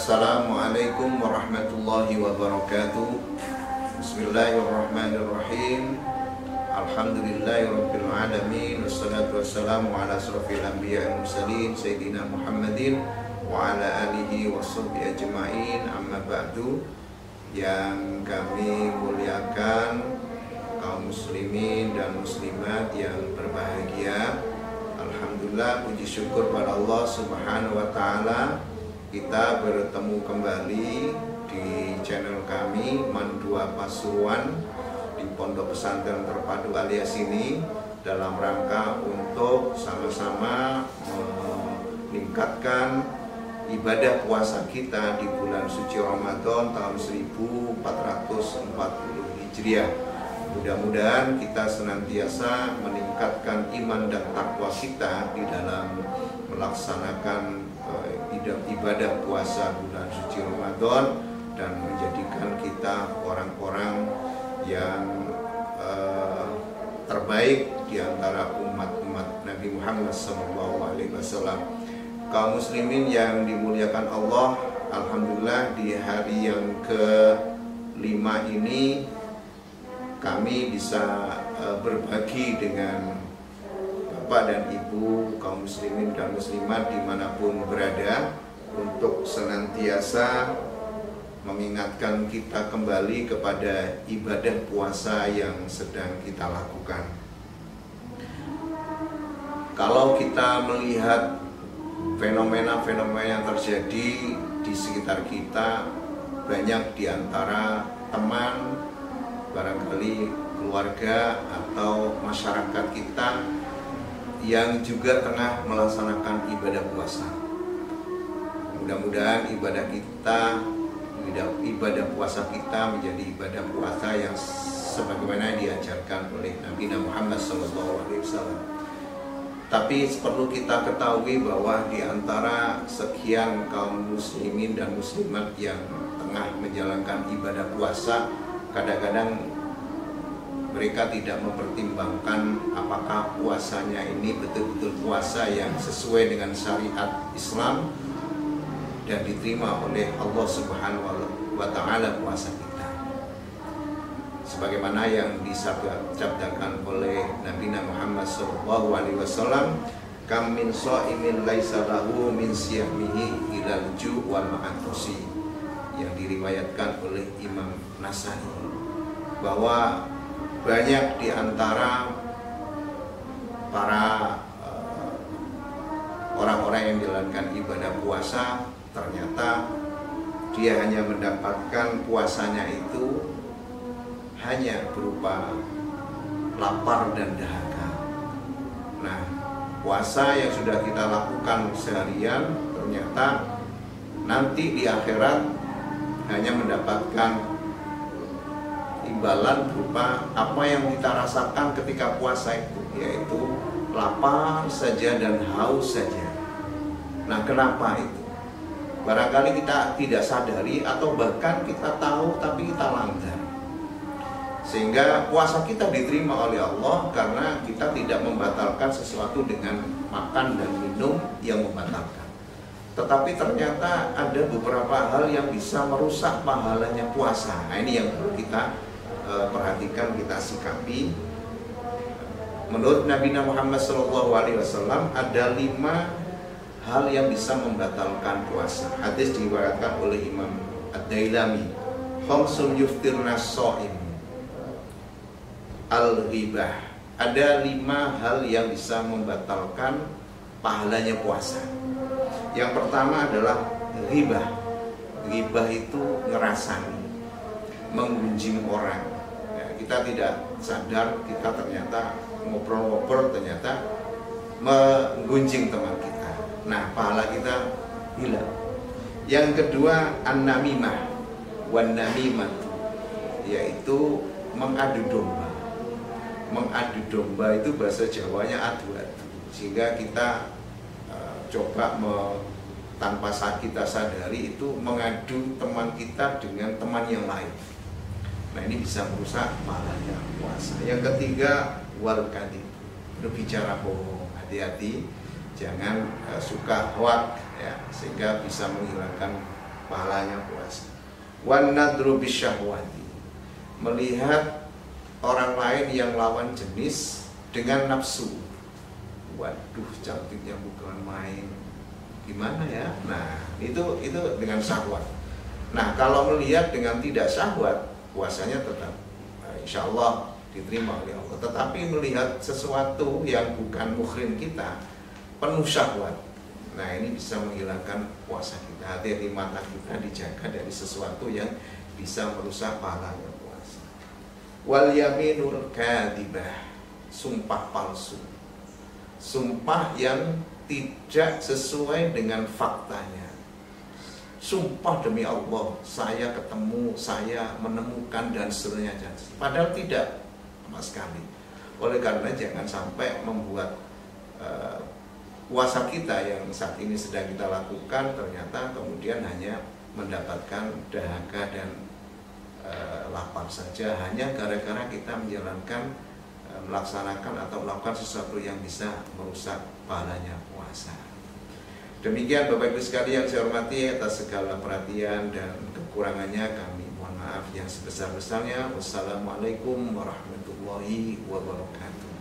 Assalamualaikum warahmatullahi wabarakatuh. Bismillahirrahmanirrahim. Alhamdulillahirabbil alamin. Wassalatu wassalamu ala asrofil anbiya'i wal mursalin sayyidina Muhammadin wa ala alihi washabbihi ajmain. Amma ba'du. Yang kami muliakan kaum muslimin dan muslimat yang berbahagia, alhamdulillah, puji syukur pada Allah Subhanahu wa taala, kita bertemu kembali di channel kami Mandua Pasuruan di Pondok Pesantren Terpadu alias ini, dalam rangka untuk sama-sama meningkatkan ibadah puasa kita di bulan suci Ramadan tahun 1440 Hijriah. Mudah-mudahan kita senantiasa meningkatkan iman dan takwa kita di dalam melaksanakan ibadah puasa bulan suci Ramadan, dan menjadikan kita orang-orang yang terbaik di antara umat-umat Nabi Muhammad SAW. Kaum muslimin yang dimuliakan Allah, alhamdulillah di hari yang ke-5 ini kami bisa berbagi dengan Bapak dan Ibu kaum muslimin dan muslimat dimanapun berada, untuk senantiasa mengingatkan kita kembali kepada ibadah puasa yang sedang kita lakukan. Kalau kita melihat fenomena-fenomena yang terjadi di sekitar kita, banyak di antara teman, barangkali keluarga atau masyarakat kita yang juga tengah melaksanakan ibadah puasa. Mudah-mudahan ibadah puasa kita menjadi ibadah puasa yang sebagaimana diajarkan oleh Nabi Muhammad SAW. Tapi perlu kita ketahui bahwa di antara sekian kaum muslimin dan muslimat yang tengah menjalankan ibadah puasa, kadang-kadang mereka tidak mempertimbangkan apakah puasanya ini betul-betul puasa yang sesuai dengan syariat Islam dan diterima oleh Allah Subhanahu wa taala puasa kita. Sebagaimana yang disabdakan oleh Nabi Muhammad SAW, kam min shaimin laisa lahu min siyamihi ilal ju' wal ma'atusi, yang diriwayatkan oleh Imam Nasai, bahwa banyak di antara para orang-orang yang menjalankan ibadah puasa, ternyata dia hanya mendapatkan puasanya itu hanya berupa lapar dan dahaga. Nah, puasa yang sudah kita lakukan seharian ternyata nanti di akhirat hanya mendapatkan imbalan berupa apa yang kita rasakan ketika puasa itu, yaitu lapar saja dan haus saja. Nah, kenapa itu? Barangkali kita tidak sadari, atau bahkan kita tahu tapi kita langgar, sehingga puasa kita diterima oleh Allah karena kita tidak membatalkan sesuatu dengan makan dan minum yang membatalkan. Tetapi ternyata ada beberapa hal yang bisa merusak pahalanya puasa. Nah, ini yang perlu kita perhatikan, kita sikapi. Menurut Nabi Muhammad SAW ada 5 hal yang bisa membatalkan puasa. Hadis diriwayatkan oleh Imam Ad-Dailami, khamsun yuftirna shaim al-ghibah. Ada 5 hal yang bisa membatalkan pahalanya puasa. Yang pertama adalah ghibah. Ghibah itu ngerasani, menggunjing orang. Kita tidak sadar, kita ternyata ngobrol-ngobrol, ternyata menggunjing teman kita. Nah, pahala kita hilang. Yang kedua, an-namimah wan namimah, yaitu mengadu domba. Mengadu domba itu bahasa Jawanya adu-adu, sehingga kita coba tanpa kita sadari itu mengadu teman kita dengan teman yang lain. Nah, ini bisa merusak pahalanya puasa. Yang ketiga, wal kadhib, berbicara bohong. Hati-hati, jangan suka hoak, ya, sehingga bisa menghilangkan pahalanya puasa. Wan nadru bisyahwati, melihat orang lain yang lawan jenis dengan nafsu. Waduh, cantiknya bukan main. Gimana ya? Nah, itu dengan syahwat. Nah, kalau melihat dengan tidak syahwat, puasanya tetap insya Allah diterima oleh Allah. Tetapi melihat sesuatu yang bukan muhrim kita, penuh syahwat, nah ini bisa menghilangkan puasa kita. Hati-hati mata kita dijaga dari sesuatu yang bisa merusak pahalanya puasa. Wal yaminul kadhibah, sumpah palsu, sumpah yang tidak sesuai dengan faktanya. Sumpah demi Allah, saya ketemu, saya menemukan dan seterusnya, padahal tidak sama sekali. Oleh karena jangan sampai membuat puasa kita yang saat ini sedang kita lakukan ternyata kemudian hanya mendapatkan dahaga dan lapar saja, hanya gara-gara kita menjalankan, melaksanakan atau melakukan sesuatu yang bisa merusak pahalanya puasa. Demikian Bapak Ibu sekalian saya hormati, atas segala perhatian dan kekurangannya kami mohon maaf yang sebesar-besarnya. Wassalamualaikum warahmatullahi wabarakatuh.